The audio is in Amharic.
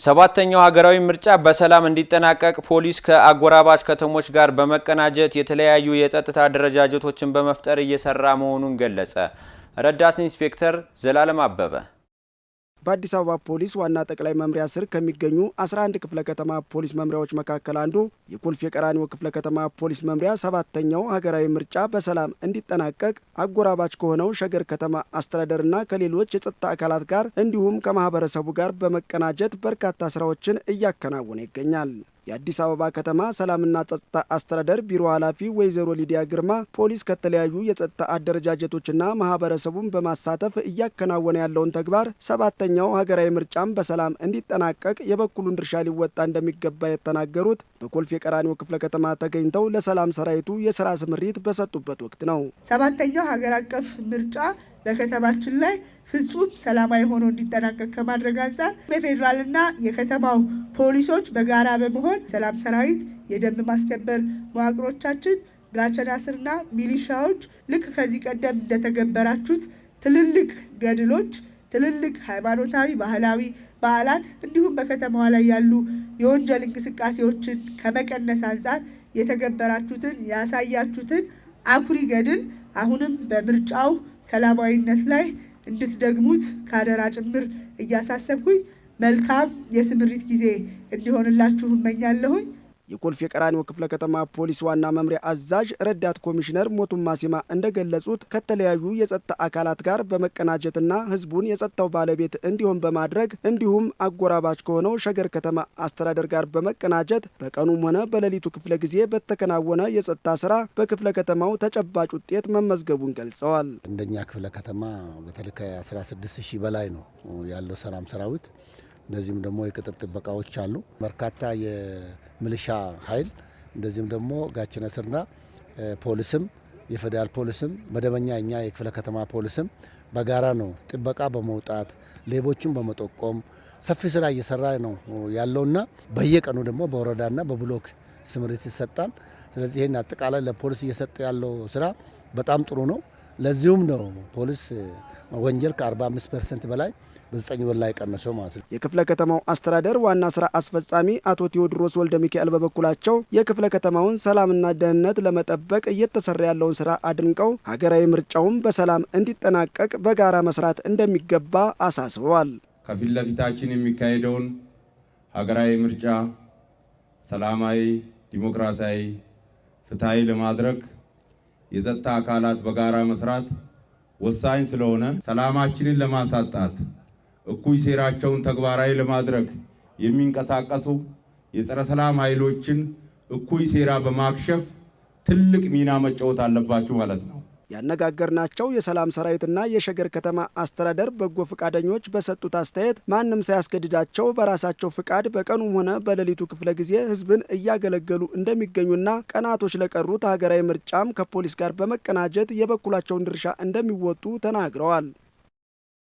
ሰባተኛው ሀገራዊ ምርጫ በሰላም እንዲጠናቀቅ ፖሊስ ከአጎራባች ከተሞች ጋር በመቀናጀት የተለያዩ የጸጥታ አደረጃጀቶችን በመፍጠር እየሰራ መሆኑን ገለጸ። ረዳት ኢንስፔክተር ዘላለም አበበ በአዲስ አበባ ፖሊስ ዋና ጠቅላይ መምሪያ ስር ከሚገኙ 11 ክፍለ ከተማ ፖሊስ መምሪያዎች መካከል አንዱ የኮልፌ ቀራኒዮ ክፍለ ከተማ ፖሊስ መምሪያ ሰባተኛው ሀገራዊ ምርጫ በሰላም እንዲጠናቀቅ አጎራባች ከሆነው ሸገር ከተማ አስተዳደርና ከሌሎች የጸጥታ አካላት ጋር እንዲሁም ከማህበረሰቡ ጋር በመቀናጀት በርካታ ስራዎችን እያከናወነ ይገኛል። የአዲስ አበባ ከተማ ሰላምና ጸጥታ አስተዳደር ቢሮ ኃላፊ ወይዘሮ ሊዲያ ግርማ ፖሊስ ከተለያዩ የጸጥታ አደረጃጀቶችና ማህበረሰቡን በማሳተፍ እያከናወነ ያለውን ተግባር ሰባተኛው ሀገራዊ ምርጫም በሰላም እንዲጠናቀቅ የበኩሉን ድርሻ ሊወጣ እንደሚገባ የተናገሩት በኮልፌ ቀራኒዮ ክፍለ ከተማ ተገኝተው ለሰላም ሰራዊቱ የስራ ስምሪት በሰጡበት ወቅት ነው። ሰባተኛው ሀገር አቀፍ ምርጫ በከተማችን ላይ ፍጹም ሰላማዊ ሆኖ እንዲጠናቀቅ ከማድረግ አንጻር የፌዴራልና የከተማው ፖሊሶች በጋራ በመሆን ሰላም ሰራዊት፣ የደንብ ማስከበር መዋቅሮቻችን፣ ጋቸና ስርና ሚሊሻዎች ልክ ከዚህ ቀደም እንደተገበራችሁት ትልልቅ ገድሎች፣ ትልልቅ ሃይማኖታዊ፣ ባህላዊ በዓላት እንዲሁም በከተማዋ ላይ ያሉ የወንጀል እንቅስቃሴዎችን ከመቀነስ አንጻር የተገበራችሁትን ያሳያችሁትን አኩሪ ገድል አሁንም በምርጫው ሰላማዊነት ላይ እንድትደግሙት ካደራ ጭምር እያሳሰብኩኝ መልካም የስምሪት ጊዜ እንዲሆንላችሁ እመኛለሁኝ። የኮልፌ ቀራኒዮ ክፍለ ከተማ ፖሊስ ዋና መምሪያ አዛዥ ረዳት ኮሚሽነር ሞቱማ ሲማ እንደገለጹት ከተለያዩ የጸጥታ አካላት ጋር በመቀናጀትና ህዝቡን የጸጥታው ባለቤት እንዲሆን በማድረግ እንዲሁም አጎራባች ከሆነው ሸገር ከተማ አስተዳደር ጋር በመቀናጀት በቀኑም ሆነ በሌሊቱ ክፍለ ጊዜ በተከናወነ የጸጥታ ስራ በክፍለ ከተማው ተጨባጭ ውጤት መመዝገቡን ገልጸዋል። እንደኛ ክፍለ ከተማ በተለይ ከ16000 በላይ ነው ያለው ሰላም ሰራዊት። እንደዚህም ደግሞ የቅጥር ጥበቃዎች አሉ። በርካታ የሚሊሻ ኃይል እንደዚህም ደግሞ ጋቸና ስርና ፖሊስም የፌደራል ፖሊስም መደበኛ እኛ የክፍለ ከተማ ፖሊስም በጋራ ነው ጥበቃ በመውጣት ሌቦችን በመጠቆም ሰፊ ስራ እየሰራ ነው ያለውና በየቀኑ ደግሞ በወረዳና በብሎክ ስምሪት ይሰጣል። ስለዚህ ይሄን አጠቃላይ ለፖሊስ እየሰጠ ያለው ስራ በጣም ጥሩ ነው። ለዚሁም ነው ፖሊስ ወንጀል ከ45% በላይ በ9 ወር ላይ ቀነሰው ማለት ነው። የክፍለ ከተማው አስተዳደር ዋና ስራ አስፈጻሚ አቶ ቴዎድሮስ ወልደ ሚካኤል በበኩላቸው የክፍለ ከተማውን ሰላምና ደህንነት ለመጠበቅ እየተሰራ ያለውን ስራ አድንቀው ሀገራዊ ምርጫውን በሰላም እንዲጠናቀቅ በጋራ መስራት እንደሚገባ አሳስበዋል። ከፊት ለፊታችን የሚካሄደውን ሀገራዊ ምርጫ ሰላማዊ፣ ዲሞክራሲያዊ፣ ፍትሃዊ ለማድረግ የጸጥታ አካላት በጋራ መስራት ወሳኝ ስለሆነ ሰላማችንን ለማሳጣት እኩይ ሴራቸውን ተግባራዊ ለማድረግ የሚንቀሳቀሱ የጸረ ሰላም ኃይሎችን እኩይ ሴራ በማክሸፍ ትልቅ ሚና መጫወት አለባችሁ ማለት ነው። ያነጋገርናቸው የሰላም ሰራዊትና የሸገር ከተማ አስተዳደር በጎ ፈቃደኞች በሰጡት አስተያየት ማንም ሳያስገድዳቸው በራሳቸው ፍቃድ በቀኑም ሆነ በሌሊቱ ክፍለ ጊዜ ህዝብን እያገለገሉ እንደሚገኙና ቀናቶች ለቀሩት ሀገራዊ ምርጫም ከፖሊስ ጋር በመቀናጀት የበኩላቸውን ድርሻ እንደሚወጡ ተናግረዋል።